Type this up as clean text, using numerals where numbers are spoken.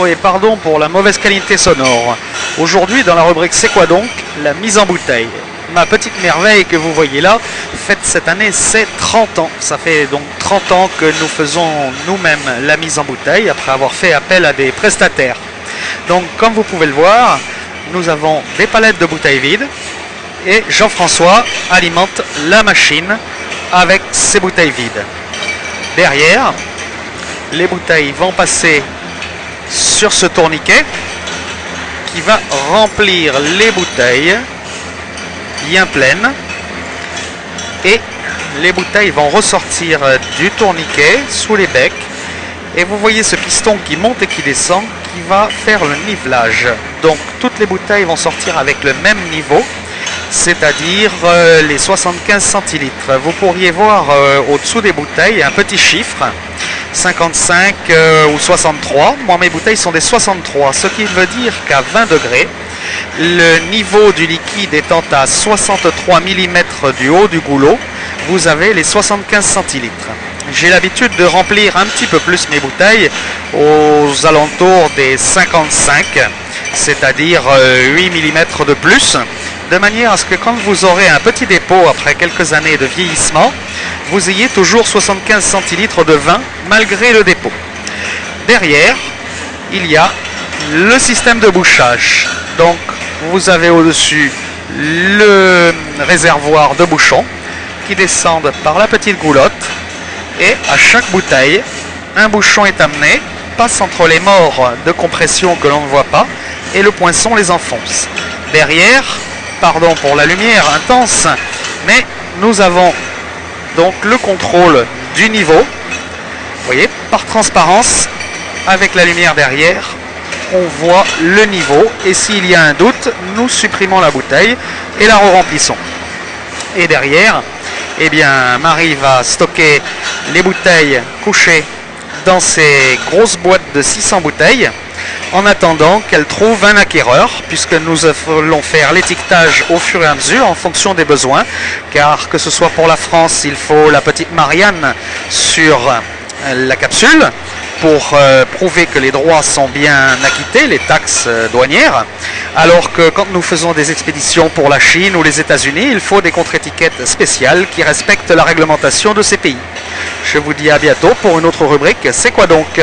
Bonjour et pardon pour la mauvaise qualité sonore. Aujourd'hui dans la rubrique C'est quoi donc? La mise en bouteille. Ma petite merveille que vous voyez là fête cette année ses 30 ans. Ça fait donc 30 ans que nous faisons nous-mêmes la mise en bouteille après avoir fait appel à des prestataires. Donc comme vous pouvez le voir, nous avons des palettes de bouteilles vides et Jean-François alimente la machine avec ces bouteilles vides. Derrière, les bouteilles vont passer sur ce tourniquet qui va remplir les bouteilles bien pleines et les bouteilles vont ressortir du tourniquet sous les becs et vous voyez ce piston qui monte et qui descend qui va faire le nivelage. Donc toutes les bouteilles vont sortir avec le même niveau, c'est-à-dire les 75 centilitres. Vous pourriez voir au-dessous des bouteilles un petit chiffre 55 ou 63. Moi mes bouteilles sont des 63, ce qui veut dire qu'à 20 degrés, le niveau du liquide étant à 63 mm du haut du goulot, vous avez les 75 centilitres. J'ai l'habitude de remplir un petit peu plus mes bouteilles aux alentours des 55, c'est-à-dire 8 mm de plus, de manière à ce que quand vous aurez un petit dépôt après quelques années de vieillissement, vous ayez toujours 75 centilitres de vin malgré le dépôt. Derrière, il y a le système de bouchage. Donc vous avez au-dessus le réservoir de bouchons qui descendent par la petite goulotte et à chaque bouteille, un bouchon est amené, passe entre les morts de compression que l'on ne voit pas et le poinçon les enfonce. Derrière, pardon pour la lumière intense, mais nous avons donc le contrôle du niveau. Vous voyez, par transparence, avec la lumière derrière, on voit le niveau et s'il y a un doute, nous supprimons la bouteille et la re-remplissons. Et derrière, eh bien, Marie va stocker les bouteilles couchées dans ces grosses boîtes de 600 bouteilles en attendant qu'elle trouve un acquéreur, puisque nous allons faire l'étiquetage au fur et à mesure en fonction des besoins, car que ce soit pour la France, il faut la petite Marianne sur la capsule pour prouver que les droits sont bien acquittés, les taxes douanières, alors que quand nous faisons des expéditions pour la Chine ou les États-Unis, il faut des contre-étiquettes spéciales qui respectent la réglementation de ces pays. Je vous dis à bientôt pour une autre rubrique. C'est quoi donc ?